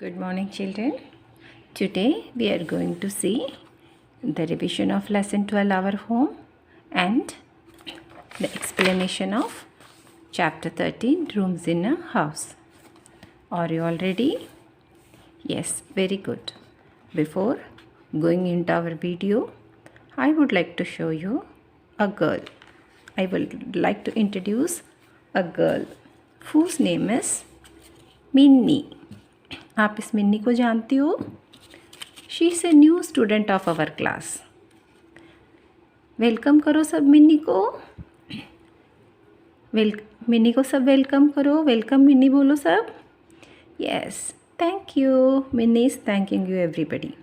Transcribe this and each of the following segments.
Good morning, children. Today we are going to see the revision of lesson 12 Our Home and the explanation of chapter 13 Rooms in a House. Are you all ready? Yes, very good. Before going into our video, I would like to show you a girl. I would like to introduce a girl whose name is Minnie. आप इस मिन्नी को जानती हो? She is a new student of our class. Welcome करो सब मिन्नी को. मिन्नी को सब वेलकम करो. वेलकम मिन्नी बोलो सब. Yes, thank you. Minni is thanking you everybody.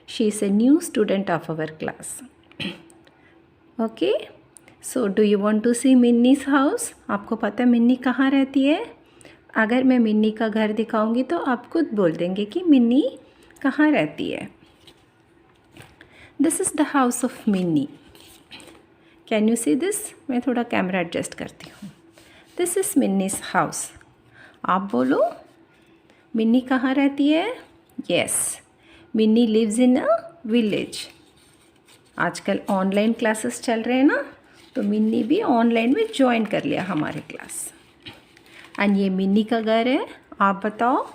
She is a new student of our class. Okay, so do you want to see Minni's house? आपको पता है मिन्नी कहाँ रहती है? अगर मैं मिन्नी का घर दिखाऊंगी तो आप खुद बोल देंगे कि मिन्नी कहाँ रहती है. This is the house of Minni. Can you see this? मैं थोड़ा कैमरा एडजस्ट करती हूँ. This is Minni's house. आप बोलो मिन्नी कहाँ रहती है? Yes, Minni lives in a village. आजकल ऑनलाइन क्लासेस चल रहे हैं ना, तो मिन्नी भी ऑनलाइन में ज्वाइन कर लिया हमारे क्लास. एंड ये मिन्नी का घर है. आप बताओ,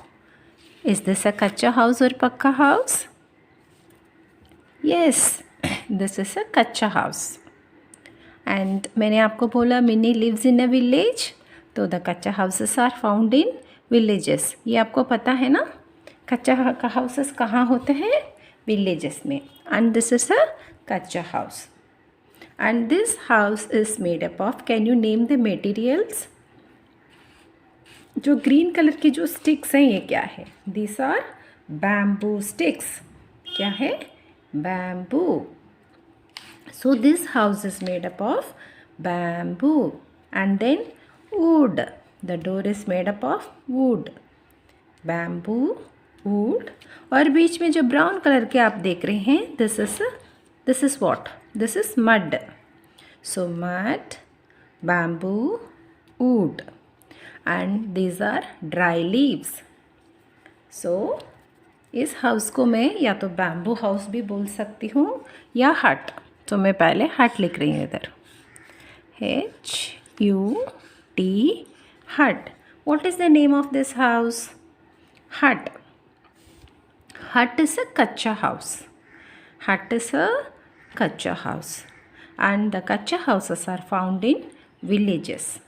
इज़ दिस अ कच्चा हाउस और pucca house? Yes, this is a कच्चा हाउस. एंड मैंने आपको बोला Minni lives in a village, तो द कच्चा houses are found in villages. ये आपको पता है ना, कच्चा हाउसेस कहाँ होते हैं? विलेजेस में. एंड दिस इज़ अ कच्चा house. And this house is made up of, can you name the materials? जो ग्रीन कलर की जो स्टिक्स हैं ये क्या है? This are bamboo sticks. क्या है? Bamboo. So this house is made up of bamboo. And then wood. The door is made up of wood. Bamboo, wood. और बीच में जो ब्राउन कलर के आप देख रहे हैं, this is what? This is mud. So mud, bamboo, wood. And these are dry leaves. So इस हाउस को मैं या तो बैम्बू हाउस भी बोल सकती हूँ या हट. तो मैं पहले हट लिख रही हूँ इधर. HUT, हट. What is the name of this house? हट. हट इज़ अ कच्चा हाउस. हट इज़ अ कच्चा हाउस. एंड द कच्चा houses are found in villages.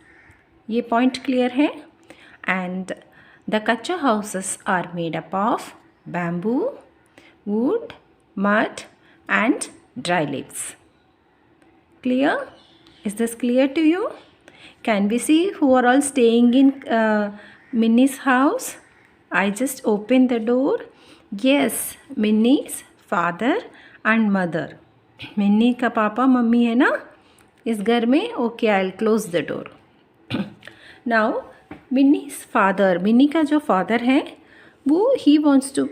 ये पॉइंट क्लियर है. एंड द कच्चा houses are made up of bamboo, wood, mud and dry leaves. Clear? Is this clear to you? Can we see who are all staying in Minni's house? I just open the door. Yes, Minni's father and mother. Minni का papa mummy है ना इस घर में. Okay, I will close the door. Now Minni's father, Minni का जो father है वो ही wants to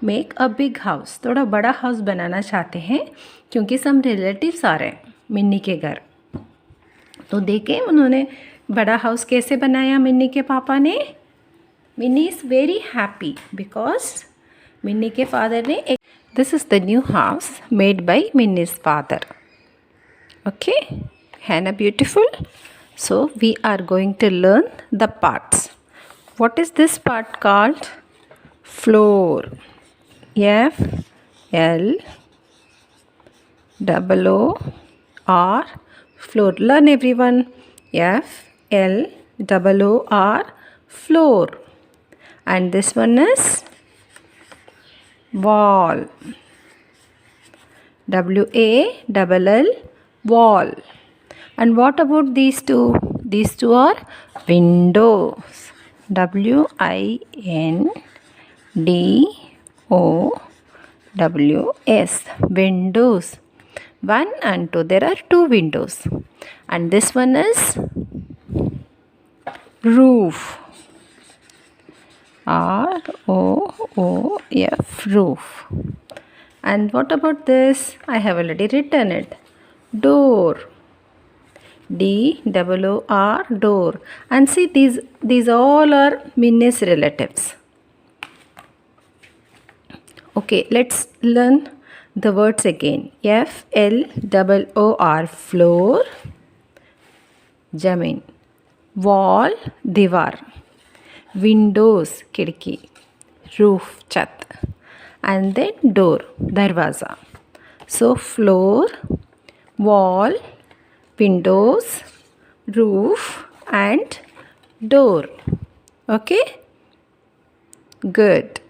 make a big house. थोड़ा बड़ा हाउस बनाना चाहते हैं क्योंकि सम रिलेटिव्स आ रहे हैं मिन्नी के घर. तो देखें उन्होंने बड़ा हाउस कैसे बनाया मिन्नी के पापा ने. Minni is very happy because Minni के फादर ने एक. This is the new house made by Minni's father. Okay, है ना beautiful? So we are going to learn the parts. What is this part called? Floor. FLOOR. Floor. Learn everyone. FLOOR. Floor. And this one is wall. WALL. Wall. And what about these two? These two are windows. WINDOWS. Windows. One and two. There are two windows. And this one is roof. ROOF. Roof. And what about this? I have already written it. Door. DOOR, door. And see, these all are Minnie's relatives. Okay, let's learn the words again. FLOOR, floor, जमीन, wall, दीवार, windows, खिड़की, roof, छत, and then door, दरवाज़ा. So floor, wall, windows, roof and door. Okay? Good.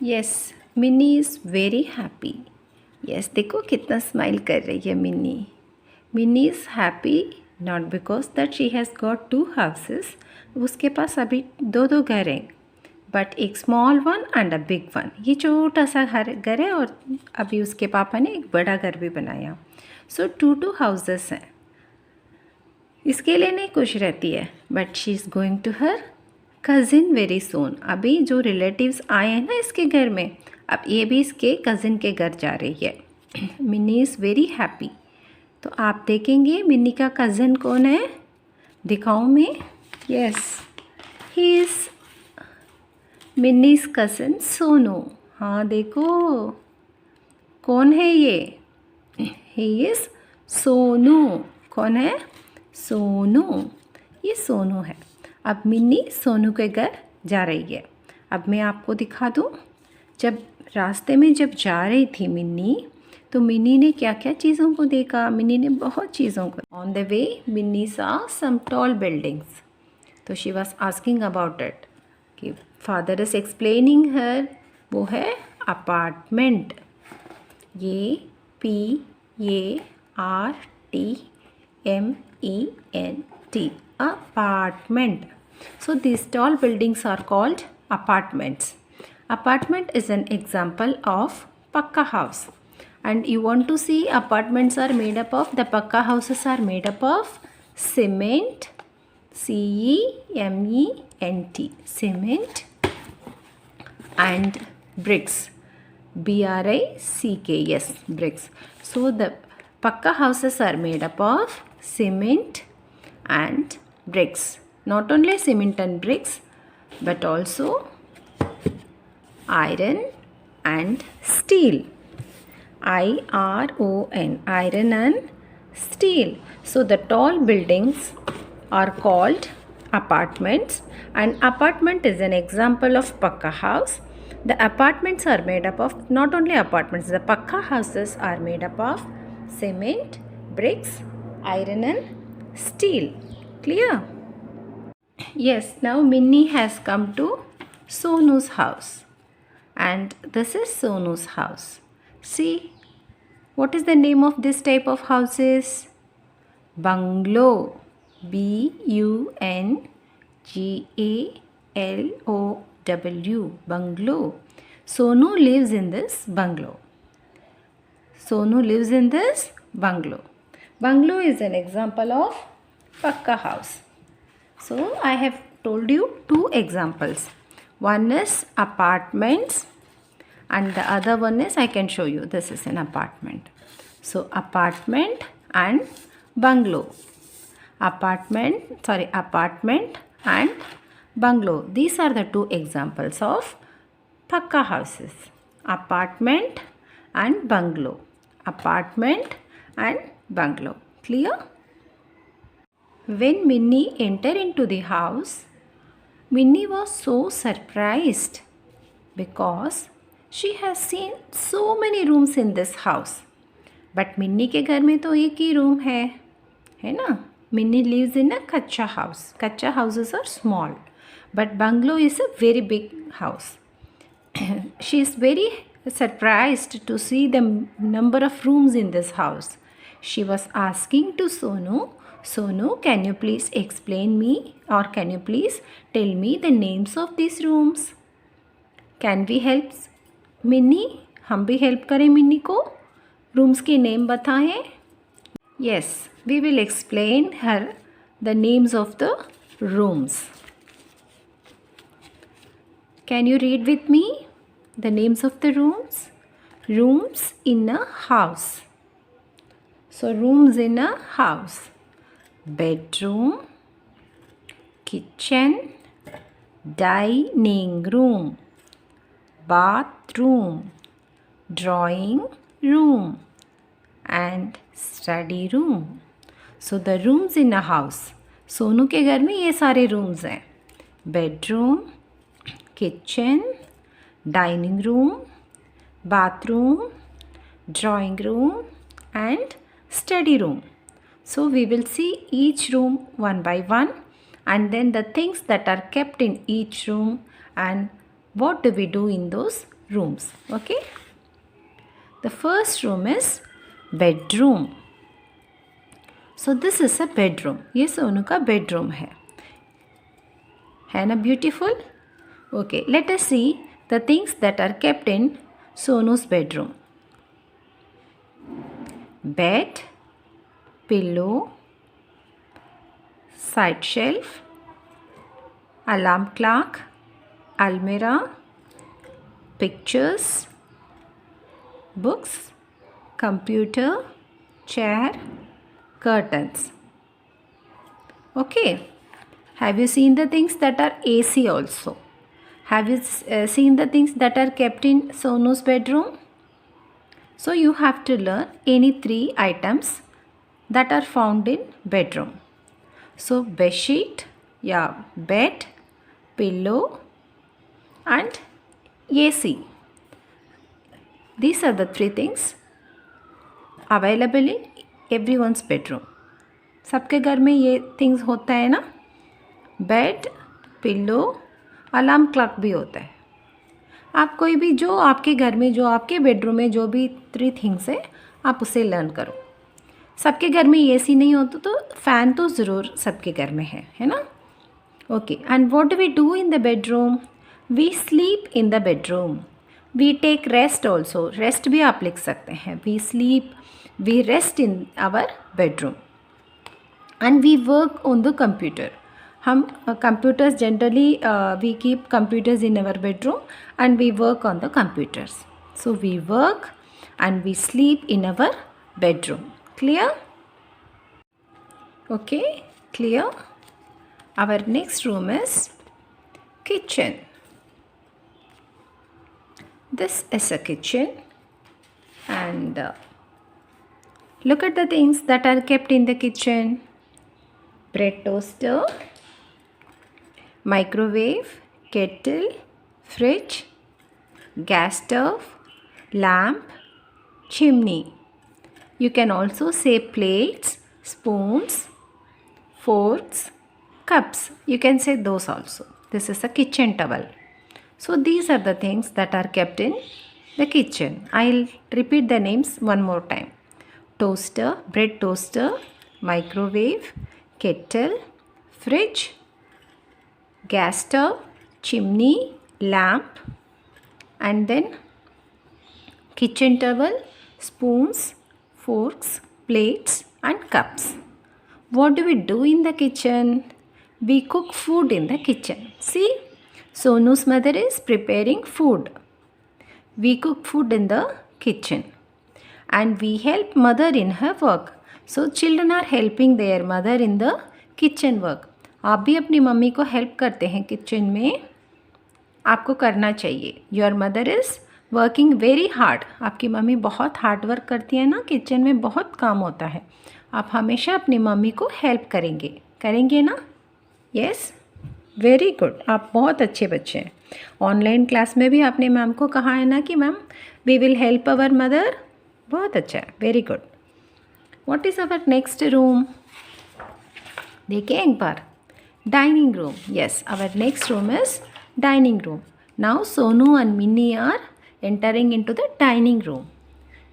Yes, Minnie is very happy. Yes, देखो कितना smile कर रही है mini. Mini is happy not because that she has got 2 houses. उसके पास अभी 2 घर हैं, बट एक small one and a big one. ये छोटा सा घर है और अभी उसके पापा ने एक बड़ा घर भी बनाया. सो 2 हाउसेस हैं. इसके लिए नहीं खुश रहती है, but she is going to her cousin very soon. अभी जो रिलेटिव्स आए हैं ना इसके घर में, अब ये भी इसके कज़िन के घर जा रही है. Mini is very happy. तो आप देखेंगे मिनी का कज़िन कौन है, दिखाऊं मैं? Yes, he is minis cousin Sonu. हाँ देखो कौन है ये, ही इज़ सोनू. कौन है? सोनू. ये सोनू है. अब मिन्नी सोनू के घर जा रही है. अब मैं आपको दिखा दूँ. जब रास्ते में जब जा रही थी मिन्नी, तो मिन्नी ने क्या क्या चीज़ों को देखा. मिन्नी ने बहुत चीज़ों को. ऑन द वे मिन्नी सा सम टॉल बिल्डिंग्स. तो she was asking about it कि फादर इज़ एक्सप्लेनिंग हर. वो है अपार्टमेंट. ये PARTMENT, apartment. So these tall buildings are called apartments. Apartment is an example of pakka house. And you want to see apartments are made up of, the pakka houses are made up of cement, CEMENT, cement, and bricks, BRICK, yes, bricks. So the pakka houses are made up of cement and bricks. Not only cement and bricks, but also iron and steel. IRON, iron and steel. So the tall buildings are called apartments, and apartment is an example of pakka house. The apartments are made up of, not only apartments, the pakka houses are made up of cement, bricks, iron and steel. Clear? Yes, now Minnie has come to Sonu's house, and this is Sonu's house. See, what is the name of this type of houses? Bungalow. BUNGALOW. Bungalow. Sonu lives in this bungalow. Sonu lives in this bungalow. Bungalow is an example of pakka house. So I have told you 2 examples. One is apartments and the other one is, I can show you, this is an apartment. So apartment and bungalow. Apartment and bungalow. These are the 2 examples of pakka houses. Apartment and bungalow. Apartment and bungalow. Clear? When Minnie entered into the house, Minnie was so surprised because she has seen so many rooms in this house. But Minnie के घर में तो एक ही room है ना? Minnie lives in a kacha house. Kacha houses are small, but bungalow is a very big house. She is very surprised to see the number of rooms in this house. She was asking to Sonu, Sonu, can you please explain me, or can you please tell me the names of these rooms? Can we help Minnie? हम भी help करें मिन्नी को? Rooms के name बताएं? Yes, we will explain her the names of the rooms. Can you read with me the names of the rooms? Rooms in a house. So rooms in a house. Bedroom, kitchen, dining room, bathroom, drawing room, and study room. So the rooms in a house. Sonu के घर में ये सारे rooms हैं. Bedroom, kitchen, dining room, bathroom, drawing room, and study room. So we will see each room one by one, and then the things that are kept in each room and what do we do in those rooms. Okay. The first room is bedroom. So this is a bedroom. ये सोनू का bedroom है ना beautiful? Okay, let us see the things that are kept in Sonu's bedroom. Bed, pillow, side shelf, alarm clock, almirah, pictures, books, computer, chair, curtains. Okay. Have you seen the things that are AC also? Have you seen the things that are kept in Sonu's bedroom? So you have to learn any 3 items that are found in bedroom. So bed sheet, bed, pillow, and AC. These are the 3 things available in everyone's bedroom. सबके घर में ये things होता है ना. Bed, pillow, alarm clock भी होता है. आप कोई भी जो आपके घर में जो आपके बेडरूम में जो भी 3 थिंग्स है आप उसे लर्न करो. सबके घर में एसी नहीं होता तो फ़ैन तो ज़रूर सबके घर में है ना. Okay. And what do we do in the bedroom? We sleep in the bedroom. We take rest also. Rest भी आप लिख सकते हैं. We sleep, we rest in our bedroom. And we work on the computer. हम computers generally we keep computers in our bedroom and we work on the computers. So we work and we sleep in our bedroom. Clear? Okay, clear? Our next room is kitchen. This is a kitchen and look at the things that are kept in the kitchen. Bread toaster, microwave, kettle, fridge, gas stove, lamp, chimney. You can also say plates, spoons, forks, cups. You can say those also. This is a kitchen towel. So these are the things that are kept in the kitchen. I'll repeat the names one more time. Toaster, bread toaster, microwave, kettle, fridge, gas stove, chimney, lamp, and then kitchen towel, spoons, forks, plates, and cups. What do we do in the kitchen? We cook food in the kitchen. See, Sonu's mother is preparing food. We cook food in the kitchen and we help mother in her work. So children are helping their mother in the kitchen work. आप भी अपनी mummy को help करते हैं kitchen में. आपको करना चाहिए. Your mother is working very hard. आपकी मम्मी बहुत हार्ड वर्क करती है ना. किचन में बहुत काम होता है. आप हमेशा अपनी मम्मी को हेल्प करेंगे ना. Yes, very good. आप बहुत अच्छे बच्चे हैं. ऑनलाइन क्लास में भी आपने मैम को कहा है ना कि ma'am we will help our mother. बहुत अच्छा है. Very good. What is our next room? देखिए एक बार. Dining room. Yes, our next room is dining room. Now Sonu and Minnie are entering into the dining room.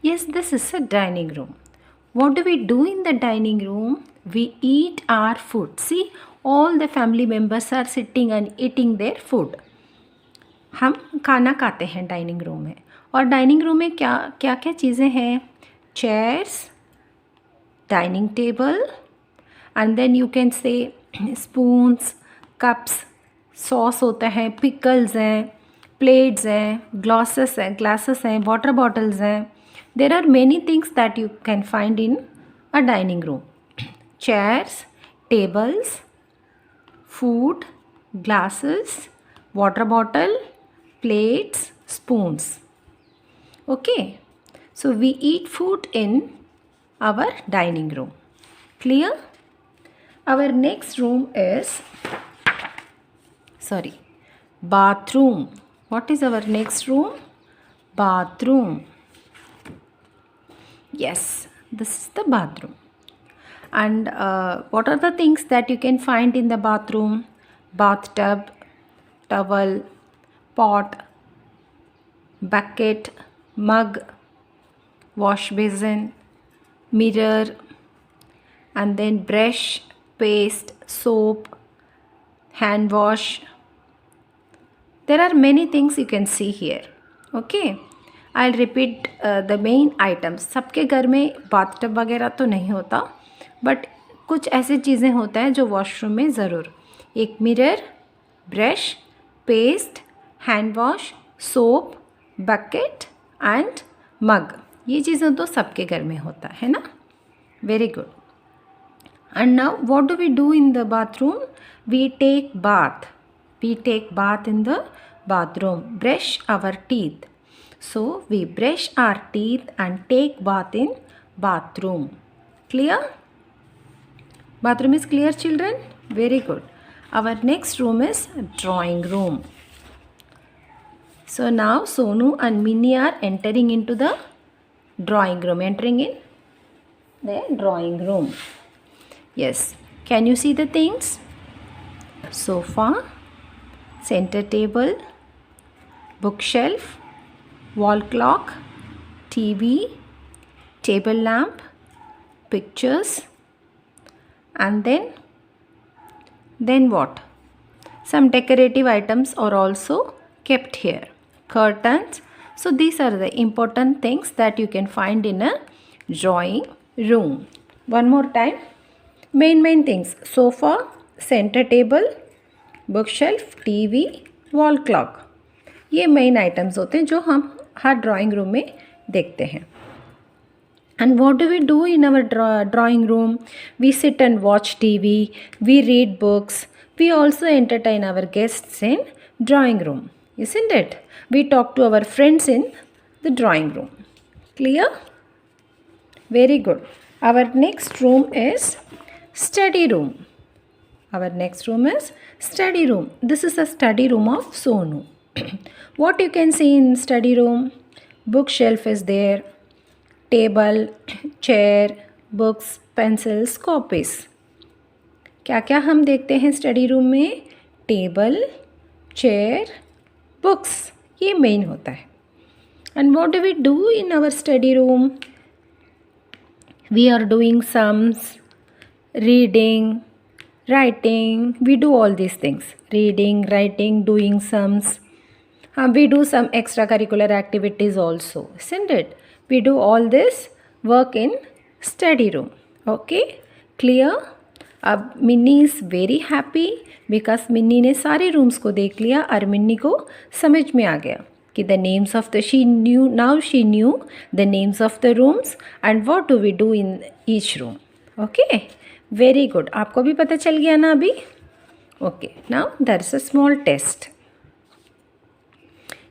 Yes, this is a dining room. What do we do in the dining room? We eat our food. See, all the family members are sitting and eating their food. हम खाना खाते हैं dining room में. और dining room में क्या क्या चीज़ें हैं? Chairs, dining table, and then you can say spoons, cups, sauce होता है, पिकल्स हैं, प्लेट्स हैं, ग्लासेस हैं, वाटर बॉटल्स हैं. There are many things that you can find in a dining room. Chairs, tables, food, glasses, water bottle, plates, spoons. Okay, so we eat food in our dining room. Clear? Our next room is bathroom. What is our next room? Bathroom. Yes, this is the bathroom. And what are the things that you can find in the bathroom? Bathtub, towel, pot, bucket, mug, wash basin, mirror, and then brush, paste, soap, hand wash. There are many things you can see here. Okay, I'll repeat the main items. सबके घर में bathtub वगैरह तो नहीं होता, but कुछ ऐसी चीज़ें होता है जो वॉशरूम में ज़रूर. एक mirror, brush, paste, hand wash, soap, bucket and mug. ये चीज़ें तो सबके घर में होता है ना. Very good. And now what do we do in the bathroom? We take bath. We take bath in the bathroom. Brush our teeth. So we brush our teeth and take bath in bathroom. Clear? Bathroom is clear, children? Very good. Our next room is drawing room. So now Sonu and Minnie are entering into the drawing room. Entering in the drawing room. Yes, can you see the things? Sofa, center table, bookshelf, wall clock, TV, table lamp, pictures, and then what? Some decorative items are also kept here. Curtains. So these are the important things that you can find in a drawing room. One more time. Main things: sofa, center table, bookshelf, TV, wall clock. ये main items होते हैं जो हम हर drawing room में देखते हैं. And what do we do in our drawing room? We sit and watch TV, we read books, we also entertain our guests in drawing room, isn't it? We talk to our friends in the drawing room. Clear? Very good. Our next room is study room. Our next room is study room. This is the study room of Sonu. What you can see in study room? Bookshelf is there, table, chair, books, pencils, copies. क्या क्या हम देखते हैं study room में? Table, chair, books. ये main होता है. And what do we do in our study room? We are doing sums, reading, writing. We do all these things: reading, writing, doing sums. We do some extracurricular activities also, isn't it? We do all this work in study room. Okay, clear? अब Minni is very happy because Minni ने सारे rooms को देख लिया और मिन्नी को समझ में आ गया कि the names of the she new the names of the rooms and what do we do in each room. Okay, very good. आपको भी पता चल गया ना अभी? Okay, now there is a small test.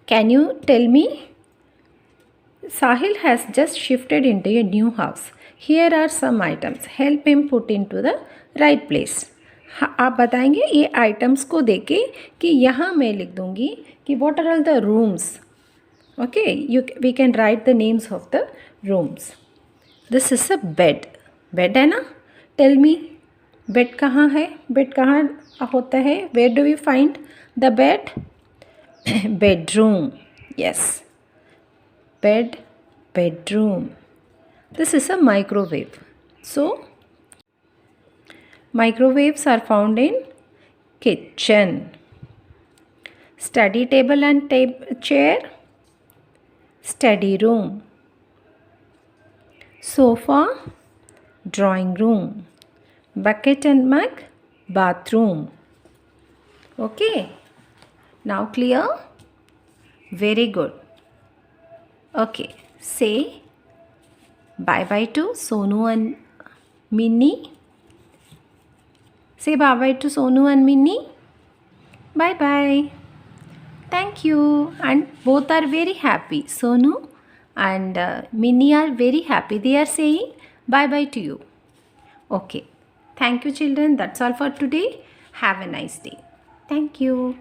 Can you tell me? Sahil has just shifted into a new house. Here are some items. Help him put into the right place. आप बताएंगे ये आइटम्स को देके कि यहाँ मैं लिख दूँगी कि what are all the rooms. Okay, we can write the names of the rooms. This is a bed. Bed है ना? Tell me, bed कहाँ है? Bed कहाँ होता है? Where do we find the bed? Bedroom. Yes. Bed, bedroom. This is a microwave. So, microwaves are found in kitchen. Study table and chair, study room. Sofa, drawing room. Bucket and mug, bathroom. Okay. Now clear? Very good. Okay, say bye-bye to Sonu and Minnie. Say bye-bye to Sonu and Minnie. Bye-bye. Thank you. And both are very happy. Sonu and Minnie are very happy. They are saying bye bye to you. Okay. Thank you, children. That's all for today. Have a nice day. Thank you.